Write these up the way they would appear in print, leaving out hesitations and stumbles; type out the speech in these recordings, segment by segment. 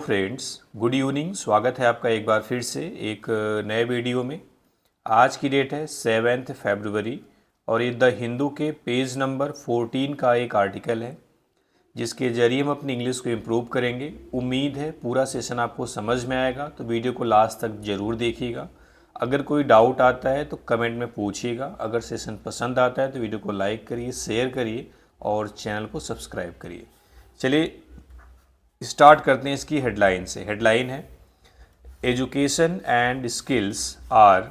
Friends, good evening. स्वागत है आपका एक बार फिर से एक नए वीडियो में। आज की डेट है 7 फरवरी और ये द हिंदू के पेज नंबर 14 का एक आर्टिकल है जिसके ज़रिए हम अपनी इंग्लिश को इम्प्रूव करेंगे। उम्मीद है पूरा सेशन आपको समझ में आएगा, तो वीडियो को लास्ट तक ज़रूर देखिएगा। अगर कोई डाउट आता है तो कमेंट में पूछिएगा। अगर सेशन पसंद आता है तो वीडियो को लाइक करिए, शेयर करिए और चैनल को सब्सक्राइब करिए। चलिए स्टार्ट करते हैं इसकी हेडलाइन से। हेडलाइन है education and skills are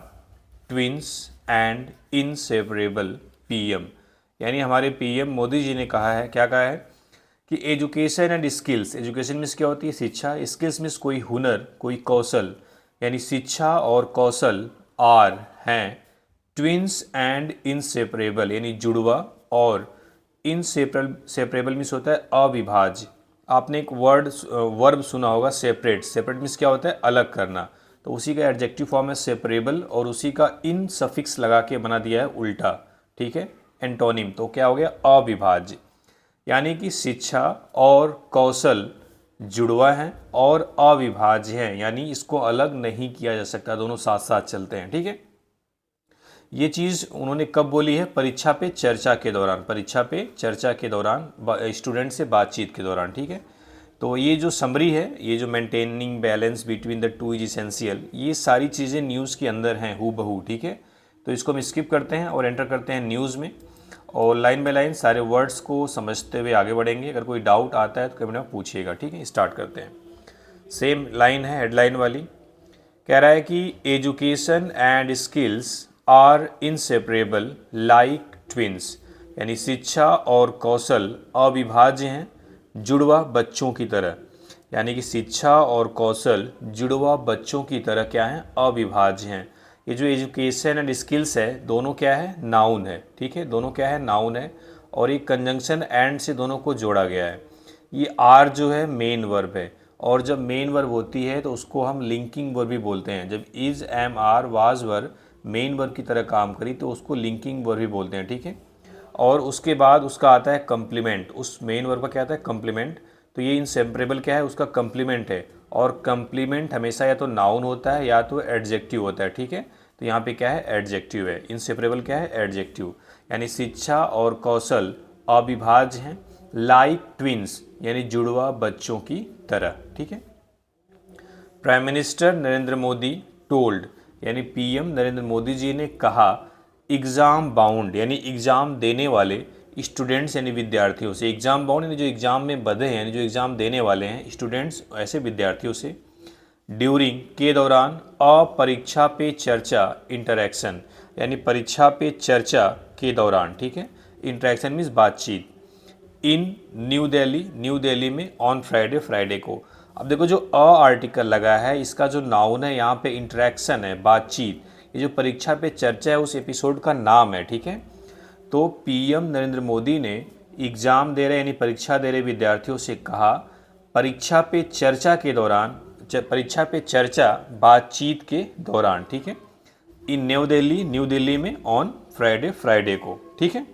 twins and inseparable PM. यानी हमारे पीएम मोदी जी ने कहा है, क्या कहा है कि education and skills, education means क्या होती है शिक्षा, स्किल्स मीन्स कोई हुनर, कोई कौशल, यानी शिक्षा और कौशल आर हैं ट्विंस एंड इनसेपरेबल, यानी जुड़वा, और इनसेपरेबल मीन्स होता है अविभाज्य। आपने एक वर्ब सुना होगा सेपरेट। सेपरेट मीन्स क्या होता है अलग करना, तो उसी का एडजेक्टिव फॉर्म है सेपरेबल और उसी का इन सफिक्स लगा के बना दिया है उल्टा, ठीक है, एंटोनिम। तो क्या हो गया अविभाज्य, यानी कि शिक्षा और कौशल जुड़वा हैं और अविभाज्य हैं, यानी इसको अलग नहीं किया जा सकता, दोनों साथ साथ चलते हैं, ठीक है। ये चीज़ उन्होंने कब बोली है? परीक्षा पे चर्चा के दौरान, परीक्षा पे चर्चा के दौरान, स्टूडेंट से बातचीत के दौरान, ठीक है। तो ये जो समरी है, ये जो maintaining balance between the two is essential, ये सारी चीज़ें न्यूज़ के अंदर हैं हूबहू, ठीक है। तो इसको हम स्किप करते हैं और एंटर करते हैं न्यूज़ में, और लाइन बाय लाइन सारे वर्ड्स को समझते हुए आगे बढ़ेंगे। अगर कोई डाउट आता है तो कभी ना पूछिएगा, ठीक है। स्टार्ट करते हैं। सेम लाइन है हेडलाइन वाली, कह रहा है कि education and skills are inseparable like twins, यानी शिक्षा और कौशल अविभाज्य हैं जुड़वा बच्चों की तरह, यानी कि शिक्षा और कौशल जुड़वा बच्चों की तरह क्या हैं? अविभाज्य हैं। ये जो एजुकेशन एंड स्किल्स है, दोनों क्या है? नाउन है, ठीक है, दोनों क्या है? नाउन है, और एक कंजंक्शन एंड से दोनों को जोड़ा गया है। ये आर जो है मेन वर्ब है, और जब मेन वर्ब होती है तो उसको हम लिंकिंग वर्ब भी बोलते हैं। जब is, am, are, was verb main verb की तरह काम करी तो उसको लिंकिंग वर्ब भी बोलते हैं, ठीक है। और उसके बाद उसका आता है कम्प्लीमेंट, उस मेन वर्ब का क्या आता है? कम्प्लीमेंट। तो ये इनसेपरेबल क्या है? उसका कम्प्लीमेंट है, और कम्प्लीमेंट हमेशा या तो नाउन होता है या तो एडजेक्टिव होता है, ठीक है। तो यहाँ पे क्या है? एडजेक्टिव है। इनसेपरेबल क्या है? एडजेक्टिव, यानी शिक्षा और कौशल अविभाज्य हैं लाइक ट्विंस, यानी जुड़वा बच्चों की तरह, ठीक है। Prime minister Narendra Modi told, यानी पीएम नरेंद्र मोदी जी ने कहा एग्ज़ाम बाउंड, यानी एग्ज़ाम देने वाले स्टूडेंट्स यानी विद्यार्थियों से। एग्ज़ाम बाउंड यानी जो एग्ज़ाम में बंधे हैं, यानी जो एग्ज़ाम देने वाले हैं स्टूडेंट्स, ऐसे विद्यार्थियों से। ड्यूरिंग के दौरान, परीक्षा पे चर्चा इंटरेक्शन, यानी परीक्षा पे चर्चा के दौरान, ठीक है। इंटरेक्शन मीन्स बातचीत। इन न्यू दिल्ली, न्यू दिल्ली में ऑन फ्राइडे, फ्राइडे को। अब देखो जो आर्टिकल लगा है, इसका जो नाउन है यहाँ पे इंटरेक्शन है, बातचीत। ये जो परीक्षा पे चर्चा है उस एपिसोड का नाम है, ठीक है। तो पीएम नरेंद्र मोदी ने एग्ज़ाम दे रहे यानी परीक्षा दे रहे विद्यार्थियों से कहा परीक्षा पे चर्चा के दौरान, परीक्षा पे चर्चा बातचीत के दौरान, ठीक है। इन न्यू दिल्ली, न्यू दिल्ली में ऑन फ्राइडे, फ्राइडे को, ठीक है।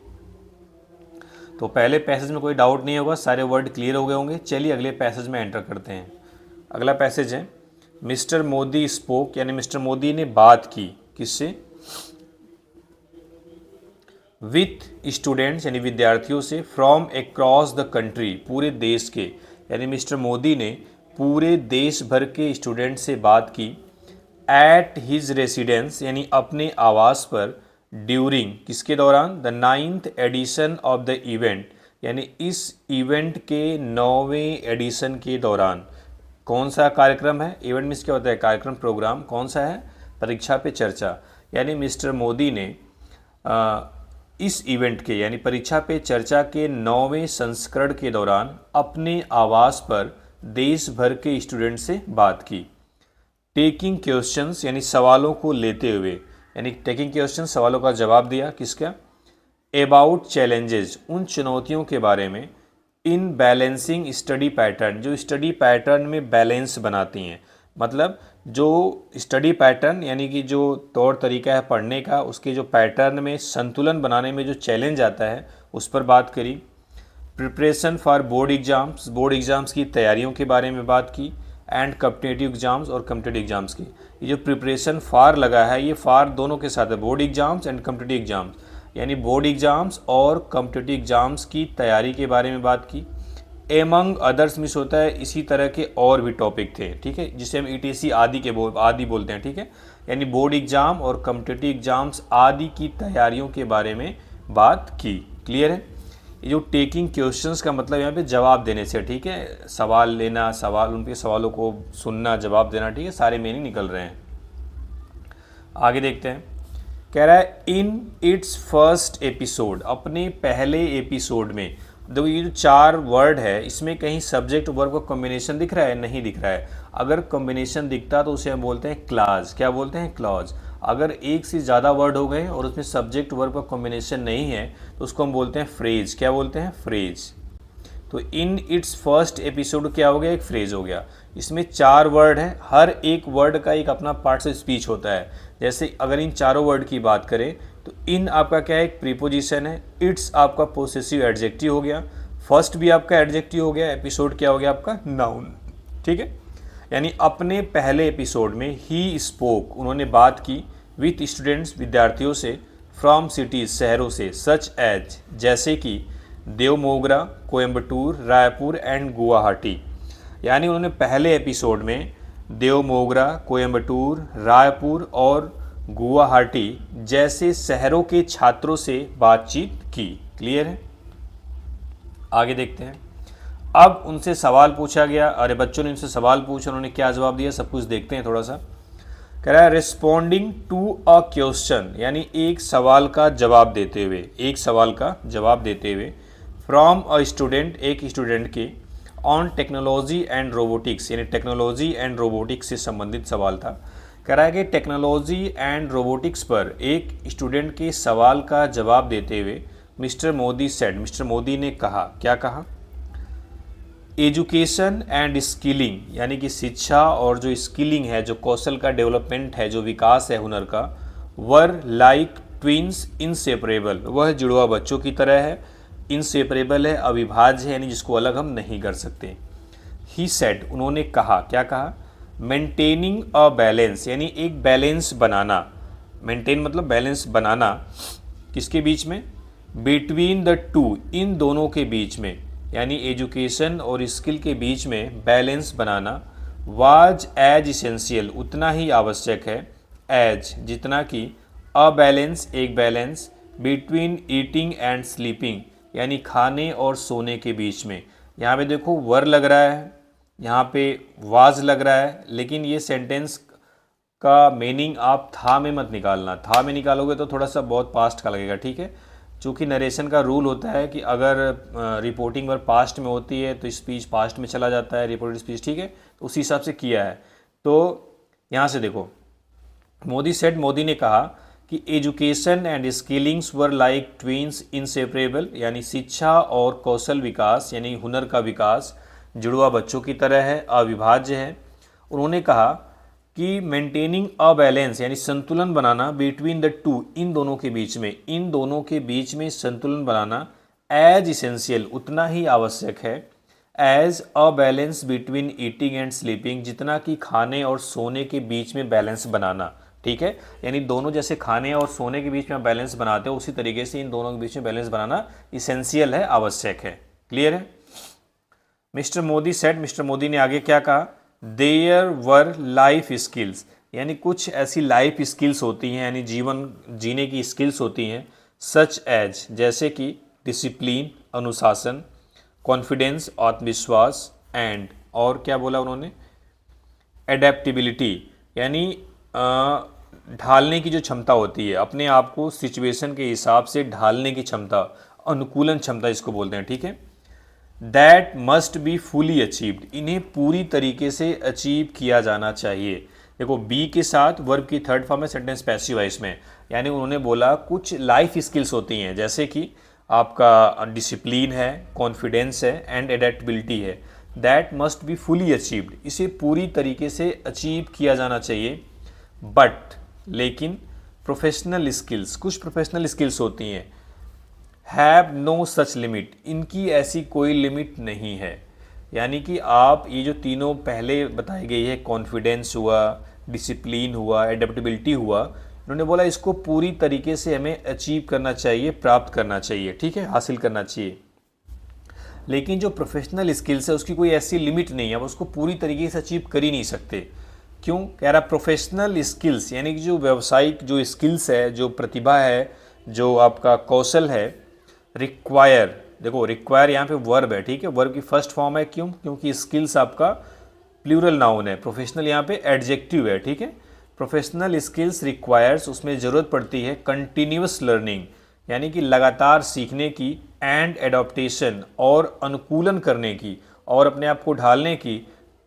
तो पहले पैसेज में कोई डाउट नहीं होगा, सारे वर्ड क्लियर हो गए होंगे। चलिए अगले पैसेज में एंटर करते हैं। अगला पैसेज है मिस्टर मोदी स्पोक, यानी मिस्टर मोदी ने बात की, किससे? विथ स्टूडेंट्स, यानी विद्यार्थियों से, फ्रॉम अक्रॉस द कंट्री, पूरे देश के, यानी मिस्टर मोदी ने पूरे देश भर के स्टूडेंट से बात की। एट हिज रेसिडेंस, यानी अपने आवास पर। ड्यूरिंग, किसके दौरान? The 9th edition of the event, यानी इस इवेंट के 9वें एडिशन के दौरान। कौन सा कार्यक्रम है? इवेंट मीन्स क्या होता है? कार्यक्रम, प्रोग्राम। कौन सा है? परीक्षा पे चर्चा। यानी मिस्टर मोदी ने इस इवेंट के, यानी परीक्षा पे चर्चा के 9वें संस्करण के दौरान अपने आवास पर देश भर के स्टूडेंट से बात की। टेकिंग क्वेश्चंस, यानी सवालों को लेते हुए, यानी टेकिंग क्वेश्चन, सवालों का जवाब दिया। किसका? अबाउट चैलेंजेस, उन चुनौतियों के बारे में। इन बैलेंसिंग स्टडी पैटर्न, जो स्टडी पैटर्न में बैलेंस बनाती हैं, मतलब जो स्टडी पैटर्न यानी कि जो तौर तरीका है पढ़ने का, उसके जो पैटर्न में संतुलन बनाने में जो चैलेंज आता है उस पर बात करी। Preparation for board exams, board exams की तैयारियों के बारे में बात की। एंड कॉम्पिटिटिव एग्जाम्स और कॉम्पिटिटिव एग्जाम्स की। ये जो प्रिपरेशन फॉर लगा है, ये फॉर दोनों के साथ है, board exams and competitive exams, यानी बोर्ड एग्जाम्स और कॉम्पिटिटिव एग्जाम्स की तैयारी के बारे में बात की। एमंग अदर्स मिस होता है, इसी तरह के और भी टॉपिक थे, ठीक है, जिसे हम ईटीसी आदि बोलते हैं, ठीक है, यानी बोर्ड एग्जाम और कॉम्पिटिटिव एग्जाम्स आदि की तैयारियों के बारे में बात की। क्लियर है? ये जो टेकिंग क्वेश्चंस का मतलब यहाँ पे जवाब देने से, ठीक है, सवाल लेना, उनके सवालों को सुनना, जवाब देना, ठीक है, सारे मीनिंग निकल रहे हैं। आगे देखते हैं, कह रहा है इन इट्स फर्स्ट एपिसोड, अपने पहले एपिसोड में। देखो ये जो 4 वर्ड है, इसमें कहीं सब्जेक्ट वर्ब का कॉम्बिनेशन दिख रहा है? नहीं दिख रहा है। अगर कॉम्बिनेशन दिखता तो उसे हम बोलते हैं क्लॉज। क्या बोलते हैं? क्लॉज। अगर एक से ज़्यादा वर्ड हो गए और उसमें सब्जेक्ट वर्ब का कॉम्बिनेशन नहीं है तो उसको हम बोलते हैं फ्रेज। क्या बोलते हैं? फ्रेज। तो इन इट्स फर्स्ट एपिसोड क्या हो गया? एक फ्रेज हो गया। इसमें 4 वर्ड हैं, हर एक वर्ड का एक अपना पार्ट ऑफ स्पीच होता है। जैसे अगर इन चारों वर्ड की बात करें तो इन आपका क्या है? एक प्रीपोजिशन है, इट्स आपका पोसेसिव एडजेक्टिव हो गया, फर्स्ट भी आपका एडजेक्टिव हो गया, एपिसोड क्या हो गया आपका? नाउन। ठीक है, यानी अपने पहले एपिसोड में ही स्पोक, उन्होंने बात की विथ स्टूडेंट्स, विद्यार्थियों से, फ्रॉम सिटीज, शहरों से, सच एज, जैसे कि देवमोगरा, कोयम्बटूर, रायपुर एंड गुवाहाटी। यानी उन्होंने पहले एपिसोड में देवमोगरा, कोयम्बटूर, रायपुर और गुवाहाटी जैसे शहरों के छात्रों से बातचीत की। क्लियर है? आगे देखते हैं। अब उनसे सवाल पूछा गया, अरे बच्चों ने उनसे सवाल पूछा, उन्होंने क्या जवाब दिया, सब कुछ देखते हैं थोड़ा सा। कह रहा है रिस्पॉन्डिंग टू अ क्वेश्चन, यानी एक सवाल का जवाब देते हुए, एक सवाल का जवाब देते हुए, फ्रॉम अ स्टूडेंट, एक स्टूडेंट के, ऑन टेक्नोलॉजी एंड रोबोटिक्स, यानी टेक्नोलॉजी एंड रोबोटिक्स से संबंधित सवाल था। कह रहा है कि टेक्नोलॉजी एंड रोबोटिक्स पर एक स्टूडेंट के सवाल का जवाब देते हुए mister Modi said, mister Modi ने कहा, क्या कहा? एजुकेशन एंड स्किलिंग, यानी कि शिक्षा और जो स्किलिंग है, जो कौशल का डेवलपमेंट है, जो विकास है हुनर का, वर लाइक ट्विंस इनसेपरेबल, वह जुड़वा बच्चों की तरह है, इनसेपरेबल है, अविभाज्य है, यानी जिसको अलग हम नहीं कर सकते। ही सेड, उन्होंने कहा, क्या कहा? मेंटेनिंग अ बैलेंस, यानी एक बैलेंस बनाना, मेंटेन मतलब बैलेंस बनाना, किसके बीच में? बिटवीन द टू, इन दोनों के बीच में, यानी एजुकेशन और स्किल के बीच में बैलेंस बनाना, वाज एज इसेंशियल, उतना ही आवश्यक है, एज, जितना कि, अ बैलेंस, एक balance, between eating and sleeping, यानी खाने और सोने के बीच में। यहाँ पे देखो वर लग रहा है, यहाँ पे वाज लग रहा है, लेकिन ये सेंटेंस का मीनिंग आप था में मत निकालना, था में निकालोगे तो थोड़ा सा बहुत पास्ट का लगेगा, ठीक है। चूँकि नरेशन का रूल होता है कि अगर रिपोर्टिंग वर्ब पास्ट में होती है तो स्पीच पास्ट में चला जाता है, रिपोर्टेड स्पीच, ठीक है, तो उसी हिसाब से किया है। तो यहाँ से देखो, मोदी सेड, मोदी ने कहा कि education and skillings were like twins inseparable, यानी शिक्षा और कौशल विकास, यानी हुनर का विकास जुड़वा बच्चों की तरह है, अविभाज्य है। उन्होंने कहा कि मेंटेनिंग अ बैलेंस, यानी संतुलन बनाना, बिटवीन द टू, इन दोनों के बीच में, इन दोनों के बीच में संतुलन बनाना, एज इसेंशियल, उतना ही आवश्यक है, as a balance between eating and sleeping, जितना कि खाने और सोने के बीच में बैलेंस बनाना, ठीक है। यानी दोनों जैसे खाने और सोने के बीच में बैलेंस बनाते हो, उसी तरीके से इन दोनों के बीच में बैलेंस बनाना इसेंशियल है, आवश्यक है। क्लियर है? Mister Modi said, mister Modi ने आगे क्या कहा? देयर वर लाइफ स्किल्स, यानी कुछ ऐसी लाइफ स्किल्स होती हैं, यानी जीवन जीने की स्किल्स होती हैं, सच एज, जैसे कि डिसिप्लिन, अनुशासन, कॉन्फिडेंस, आत्मविश्वास, एंड, और क्या बोला उन्होंने? एडेप्टिबिलिटी, यानी ढालने की जो क्षमता होती है, अपने आप को सिचुएशन के हिसाब से ढालने की क्षमता, अनुकूलन क्षमता इसको बोलते हैं, ठीक है। That must be fully achieved, इन्हें पूरी तरीके से अचीव किया जाना चाहिए। देखो बी के साथ वर्ब की थर्ड फॉर्म में सेंटेंस पैसिव है इसमें, यानी उन्होंने बोला कुछ लाइफ स्किल्स होती हैं, जैसे कि आपका डिसिप्लिन है, कॉन्फिडेंस है, एंड एडेप्टेबिलिटी है। That must be fully achieved, इसे पूरी तरीके से अचीव किया जाना चाहिए। बट, लेकिन, प्रोफेशनल स्किल्स, कुछ प्रोफेशनल स्किल्स होती हैं, हैव नो सच लिमिट, इनकी ऐसी कोई लिमिट नहीं है। यानी कि आप ये जो तीनों पहले बताई गई है, कॉन्फिडेंस हुआ, डिसिप्लिन हुआ, एडेप्टेबिलिटी हुआ, उन्होंने बोला इसको पूरी तरीके से हमें अचीव करना चाहिए, प्राप्त करना चाहिए, ठीक है, हासिल करना चाहिए। लेकिन जो प्रोफेशनल स्किल्स है उसकी कोई ऐसी लिमिट नहीं है, आप उसको पूरी तरीके से अचीव कर ही नहीं सकते। क्यों कह रहा, प्रोफेशनल स्किल्स यानी कि जो व्यावसायिक जो स्किल्स है, जो प्रतिभा है, जो आपका कौशल है, रिक्वायर, देखो रिक्वायर यहाँ पे वर्ब है, ठीक है, वर्ब की फर्स्ट फॉर्म है, क्यों, क्योंकि स्किल्स आपका प्लूरल नाउन है, प्रोफेशनल यहाँ पे एडजेक्टिव है, ठीक है। प्रोफेशनल स्किल्स रिक्वायर्स, उसमें ज़रूरत पड़ती है कंटिन्यूस लर्निंग, यानी कि लगातार सीखने की, एंड एडॉप्टेशन, और अनुकूलन करने की, और अपने आप को ढालने की,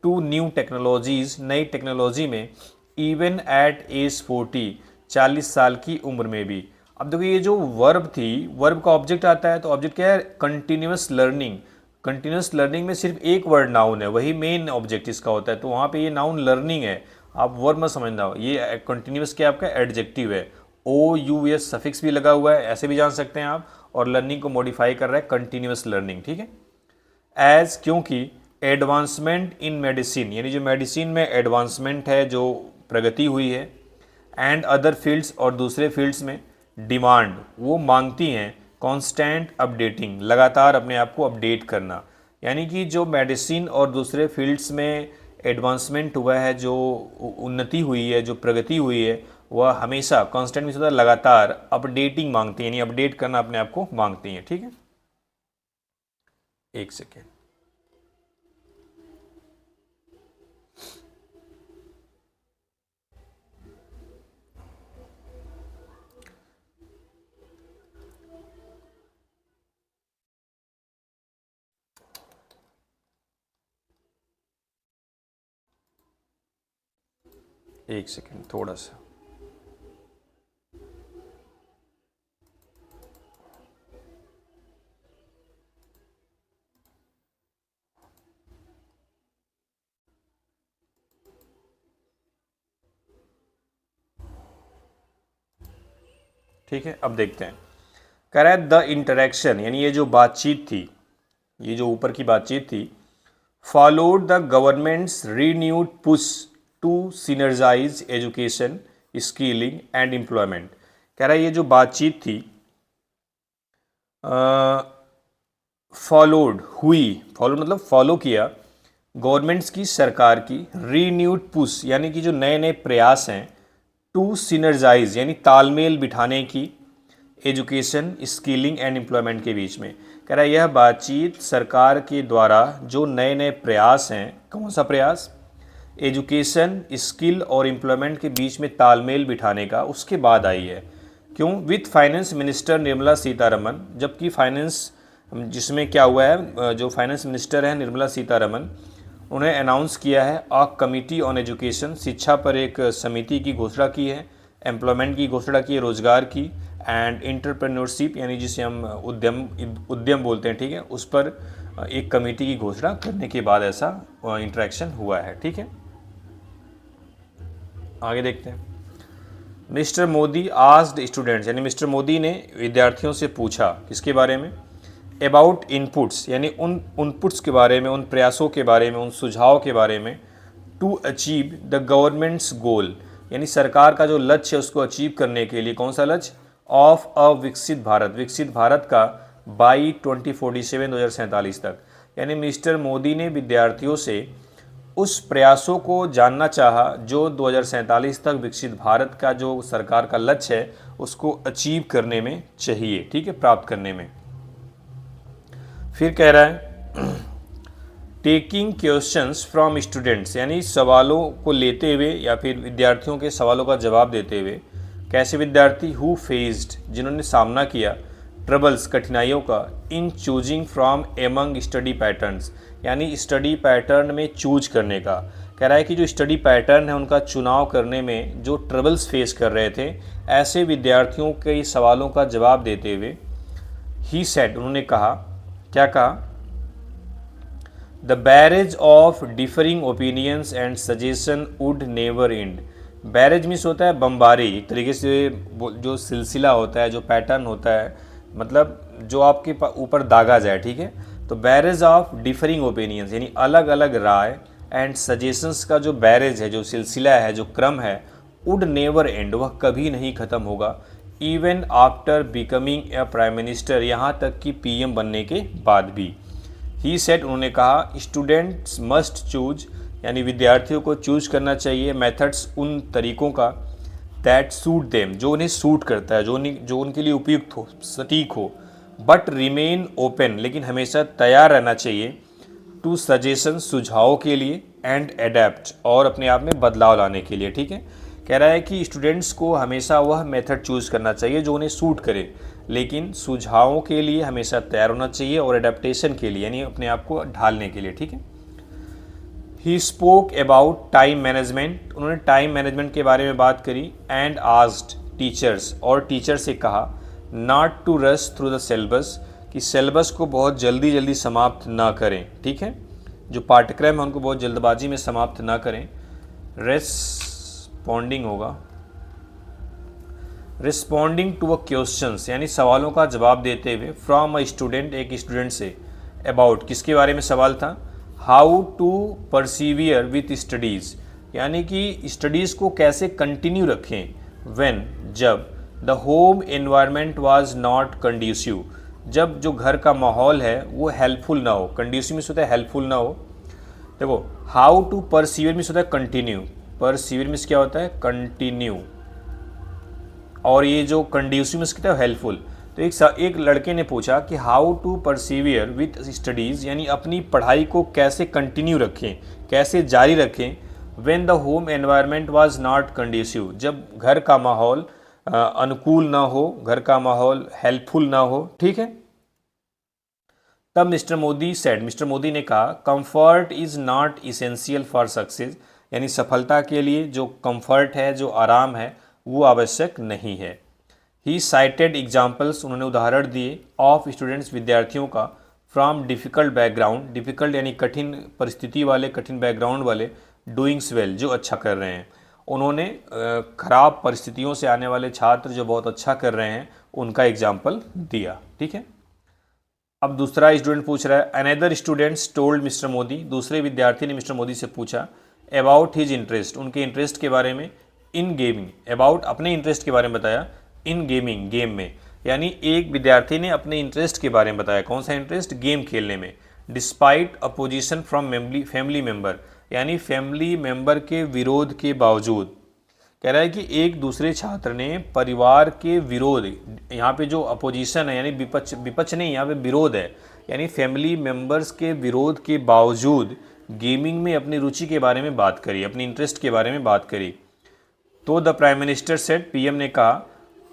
टू न्यू टेक्नोलॉजीज़, नई टेक्नोलॉजी में, इवन एट एज 40, 40 साल की उम्र में भी। अब देखो ये जो वर्ब थी, वर्ब का ऑब्जेक्ट आता है, तो ऑब्जेक्ट क्या है, कंटिन्यूस लर्निंग। कंटिन्यूस लर्निंग में सिर्फ एक वर्ड नाउन है, वही मेन ऑब्जेक्ट इसका होता है, तो वहाँ पे ये नाउन लर्निंग है, आप वर्ब मत समझना। ये कंटिन्यूस क्या आपका एडजेक्टिव है, ओ यू एस सफिक्स भी लगा हुआ है, ऐसे भी जान सकते हैं आप, और लर्निंग को मॉडिफाई कर रहा है कंटिन्यूस लर्निंग, ठीक है। एज, क्योंकि एडवांसमेंट इन मेडिसिन, यानी जो मेडिसिन में एडवांसमेंट है, जो प्रगति हुई है, एंड अदर फील्ड्स, और दूसरे फील्ड्स में, डिमांड, वो मांगती हैं कांस्टेंट अपडेटिंग, लगातार अपने आप को अपडेट करना। यानी कि जो मेडिसिन और दूसरे फील्ड्स में एडवांसमेंट हुआ है, जो उन्नति हुई है, जो प्रगति हुई है, वह हमेशा कांस्टेंट में होता है, लगातार अपडेटिंग मांगती है, यानी अपडेट करना अपने आप को मांगती हैं, ठीक है। एक सेकेंड, एक सेकेंड, थोड़ा सा। ठीक है, अब देखते हैं। कह रहा है द इंटरेक्शन, यानी ये जो बातचीत थी, ये जो ऊपर की बातचीत थी, followed the government's renewed push to synergise education, skilling and employment. कह रहा है ये जो बातचीत थी, फॉलोड हुई, फॉलो मतलब फॉलो किया, गवर्नमेंट्स की, सरकार की, रीन्यूड पुश यानी कि जो नए नए प्रयास हैं, टू सिनर्जाइज यानी तालमेल बिठाने की, एजुकेशन, स्किलिंग एंड एम्प्लॉयमेंट के बीच में। कह रहा है यह बातचीत सरकार के द्वारा जो नए नए प्रयास हैं, कौन सा प्रयास, एजुकेशन, स्किल और एम्प्लॉयमेंट के बीच में तालमेल बिठाने का, उसके बाद आई है। क्यों, with finance minister Nirmala Sitharaman, जबकि फाइनेंस, जिसमें क्या हुआ है, जो फाइनेंस मिनिस्टर हैं निर्मला सीतारमन, उन्हें अनाउंस किया है अ कमिटी ऑन एजुकेशन, शिक्षा पर एक समिति की घोषणा की है, एम्प्लॉयमेंट की घोषणा की है, रोजगार की, एंड एंटरप्रेन्योरशिप यानी जिसे हम उद्यम बोलते हैं, ठीक है, उस पर एक कमेटी की घोषणा करने के बाद ऐसा इंटरेक्शन हुआ है, ठीक है। आगे देखते हैं। मिस्टर मोदी आस्क्ड स्टूडेंट्स, यानी मिस्टर मोदी ने विद्यार्थियों से पूछा किसके बारे में, अबाउट इनपुट्स यानी उन इनपुट्स के बारे में, उन प्रयासों के बारे में, उन सुझाव के बारे में, टू अचीव द गवर्नमेंट्स गोल यानी सरकार का जो लक्ष्य है उसको अचीव करने के लिए, कौन सा लक्ष्य, ऑफ अ विकसित भारत, विकसित भारत का बाई 2047 तक। यानी मिस्टर मोदी ने विद्यार्थियों से उस प्रयासों को जानना चाहा जो 2047 तक विकसित भारत का जो सरकार का लक्ष्य है उसको अचीव करने में चाहिए, ठीक है, प्राप्त करने में। फिर कह रहा है टेकिंग क्वेश्चंस फ्रॉम स्टूडेंट्स यानी सवालों को लेते हुए या फिर विद्यार्थियों के सवालों का जवाब देते हुए, कैसे विद्यार्थी, हु फेस्ड जिन्होंने सामना किया, ट्रबल्स कठिनाइयों का, इन choosing from among study patterns यानी स्टडी पैटर्न में चूज करने का। कह रहा है कि जो स्टडी पैटर्न है उनका चुनाव करने में जो ट्रबल्स फेस कर रहे थे, ऐसे विद्यार्थियों के सवालों का जवाब देते हुए, ही सेड उन्होंने कहा, क्या कहा, the barrage of differing opinions and suggestion would never and. Barrage means होता है बमबारी, एक तरीके से जो सिलसिला होता है, जो पैटर्न होता है, मतलब जो आपके ऊपर दागा जाए, ठीक है, तो बैरेज ऑफ डिफरिंग ओपिनियंस यानी अलग अलग राय एंड सजेशंस का जो बैरेज है, जो सिलसिला है, जो क्रम है, वुड नेवर एंड, वह कभी नहीं ख़त्म होगा, even after becoming a prime minister, यहाँ तक कि पीएम बनने के बाद भी। ही सेड, उन्होंने कहा, स्टूडेंट्स मस्ट चूज, यानी विद्यार्थियों को चूज करना चाहिए मेथड्स, उन तरीक़ों का, दैट सूट देम, जो उन्हें सूट करता है, जो उनके लिए उपयुक्त हो, सटीक हो, बट रिमेन ओपन, लेकिन हमेशा तैयार रहना चाहिए, टू सजेशन, सुझावों के लिए, एंड एडेप्ट, और अपने आप में बदलाव लाने के लिए। ठीक है, कह रहा है कि स्टूडेंट्स को हमेशा वह मेथड चूज़ करना चाहिए जो उन्हें सूट करे, लेकिन सुझावों के लिए हमेशा तैयार होना चाहिए और एडेप्टेशन के लिए यानी अपने आप को ढालने के लिए। ठीक है। He spoke about time management, उन्होंने टाइम मैनेजमेंट के बारे में बात करी, एंड आस्क्ड टीचर्स, और टीचर से कहा, not to rush through the syllabus, कि सिलेबस को बहुत जल्दी जल्दी समाप्त ना करें। ठीक है, जो पाठ्यक्रम है उनको बहुत जल्दबाजी में समाप्त ना करें। रेस्पॉन्डिंग होगा, रिस्पॉन्डिंग टू अ क्वेश्चंस, यानी सवालों का जवाब देते हुए, फ्रॉम अ स्टूडेंट, एक स्टूडेंट से, अबाउट, किसके बारे में सवाल था, हाउ टू परसीवियर विथ स्टडीज़, यानी कि स्टडीज़ को कैसे कंटिन्यू रखें, व्हेन, जब, the home environment was not conducive, जब जो घर का माहौल है वो हेल्पफुल ना हो। कंड्यूसिव मीन्स होता है हेल्पफुल ना हो। देखो, हाउ टू परसीवियर मीन्स होता है कंटिन्यू, परसीवियर मीन्स क्या होता है, कंटिन्यू, और ये जो कंड्यूसिव मीन्स क्या है, हेल्पफुल। तो एक लड़के ने पूछा कि हाउ टू परसीवियर विथ स्टडीज़, यानी अपनी पढ़ाई को कैसे कंटिन्यू रखें, कैसे जारी रखें, when the home environment was not conducive, जब घर का माहौल अनुकूल ना हो, घर का माहौल हेल्पफुल ना हो। ठीक है, तब mister Modi said, mister Modi ने कहा, comfort is not essential for success, यानी सफलता के लिए जो कंफर्ट है, जो आराम है, वो आवश्यक नहीं है। ही साइटेड एग्जाम्पल्स, उन्होंने उदाहरण दिए, ऑफ स्टूडेंट्स, विद्यार्थियों का, फ्रॉम डिफ़िकल्ट बैकग्राउंड, डिफ़िकल्ट यानी कठिन परिस्थिति वाले, कठिन बैकग्राउंड वाले, डूइंग्स वेल, जो अच्छा कर रहे हैं। उन्होंने खराब परिस्थितियों से आने वाले छात्र जो बहुत अच्छा कर रहे हैं उनका एग्जाम्पल दिया। ठीक है, अब दूसरा स्टूडेंट पूछ रहा है, another students told mister Modi, दूसरे विद्यार्थी ने मिस्टर मोदी से पूछा, अबाउट हिज इंटरेस्ट, उनके इंटरेस्ट के बारे में, इन गेमिंग, अबाउट अपने इंटरेस्ट के बारे में बताया, इन गेमिंग, गेम में, यानी एक विद्यार्थी ने अपने इंटरेस्ट के बारे में बताया, कौन सा इंटरेस्ट, गेम खेलने में, despite opposition from family member, यानी फैमिली मेंबर के विरोध के बावजूद। कह रहा है कि एक दूसरे छात्र ने परिवार के विरोध, यहाँ पे जो अपोजिशन है यानी विपक्ष नहीं, यहाँ पे विरोध है, यानी फैमिली मेंबर्स के विरोध के बावजूद गेमिंग में अपनी रुचि के बारे में बात करी, अपनी इंटरेस्ट के बारे में बात करी। तो the prime minister said, PM ने कहा,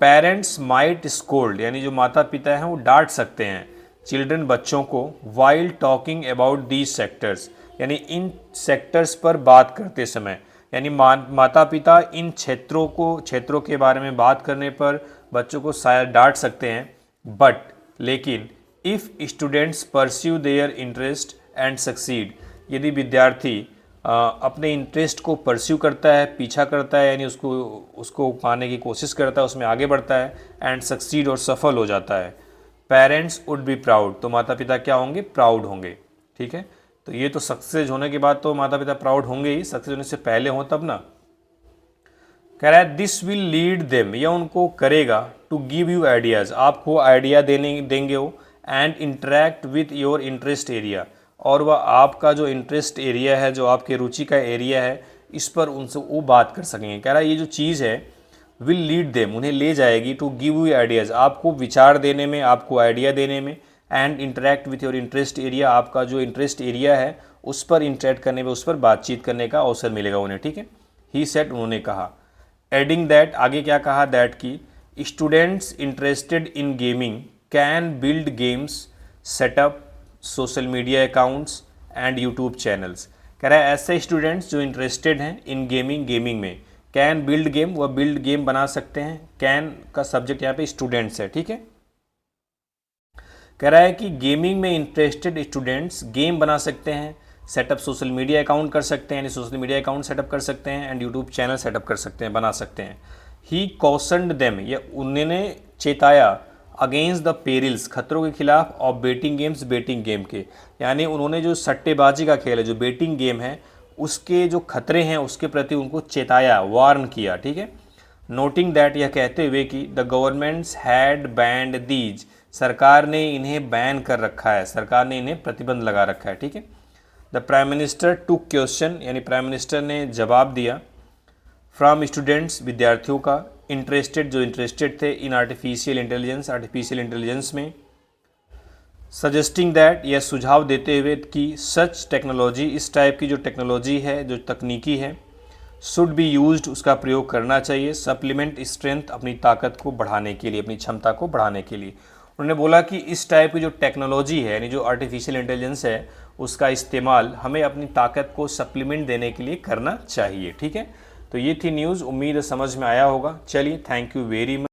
पेरेंट्स माइट स्कोल्ड, यानी जो माता पिता हैं वो डांट सकते हैं, चिल्ड्रन, बच्चों को, while talking about these sectors, यानी इन सेक्टर्स पर बात करते समय, यानी माता पिता इन क्षेत्रों के बारे में बात करने पर बच्चों को शायद डांट सकते हैं, बट, लेकिन, if students pursue their interest and succeed, यदि विद्यार्थी अपने इंटरेस्ट को परस्यू करता है, पीछा करता है, यानी उसको पाने की कोशिश करता है, उसमें आगे बढ़ता है, एंड सक्सीड, और सफल हो जाता है, पेरेंट्स वुड बी प्राउड, तो माता पिता क्या होंगे, प्राउड होंगे। ठीक है, तो ये तो सक्सेस होने के बाद तो माता पिता प्राउड होंगे ही, सक्सेस होने से पहले हो तब ना। कह रहा है, दिस विल लीड देम, यह उनको करेगा, टू गिव यू आइडियाज़, आपको आइडिया देंगे वो, and interact with your interest area, और वह आपका जो इंटरेस्ट एरिया है, जो आपके रुचि का एरिया है, इस पर उनसे वो बात कर सकेंगे। कह रहा है ये जो चीज़ है, विल लीड देम, उन्हें ले जाएगी, टू गिव यू आइडियाज़, आपको विचार देने में, आपको आइडिया देने में, and interact with your interest area, आपका जो इंटरेस्ट एरिया है उस पर इंटरेक्ट करने में, उस पर बातचीत करने का अवसर मिलेगा उन्हें। ठीक है, ही सेड, उन्होंने कहा, एडिंग दैट, आगे क्या कहा, दैट की, students interested in gaming can build games, setup social media accounts and YouTube channels. कह रहा है ऐसे स्टूडेंट्स जो इंटरेस्टेड हैं इन गेमिंग में, कैन बिल्ड गेम, वह बिल्ड गेम बना सकते हैं, कैन का सब्जेक्ट यहाँ पे स्टूडेंट्स है। ठीक है, कह रहा है कि गेमिंग में इंटरेस्टेड स्टूडेंट्स गेम बना सकते हैं, सेटअप सोशल मीडिया अकाउंट कर सकते हैं, यानी सोशल मीडिया अकाउंट सेटअप कर सकते हैं, एंड यूट्यूब चैनल सेटअप कर सकते हैं, बना सकते हैं। ही कॉशन्ड देम, या उन्होंने चेताया, अगेंस्ट द पेरिल्स, खतरों के खिलाफ, of betting games, betting game के, यानी उन्होंने जो सट्टेबाजी का खेल है, जो बेटिंग गेम है, उसके जो खतरे हैं उसके प्रति उनको चेताया, वार्न किया, ठीक है। नोटिंग दैट, यह कहते हुए कि the governments had band these, सरकार ने इन्हें बैन कर रखा है, सरकार ने इन्हें प्रतिबंध लगा रखा है, ठीक है। The prime minister took question, यानी प्राइम मिनिस्टर ने जवाब दिया फ्रॉम स्टूडेंट्स, विद्यार्थियों का, इंटरेस्टेड, जो इंटरेस्टेड थे, in artificial intelligence, artificial intelligence में, सजेस्टिंग दैट, यह सुझाव देते हुए कि सच टेक्नोलॉजी, इस टाइप की जो टेक्नोलॉजी है, जो तकनीकी है, शुड बी यूज्ड, उसका प्रयोग करना चाहिए, सप्लीमेंट स्ट्रेंथ, अपनी ताकत को बढ़ाने के लिए, अपनी क्षमता को बढ़ाने के लिए। उन्होंने बोला कि इस टाइप की जो टेक्नोलॉजी है, यानी जो आर्टिफिशियल इंटेलिजेंस है, उसका इस्तेमाल हमें अपनी ताकत को सप्लीमेंट देने के लिए करना चाहिए, ठीक है। तो ये थी न्यूज़, उम्मीद है समझ में आया होगा। चलिए, थैंक यू वेरी मच।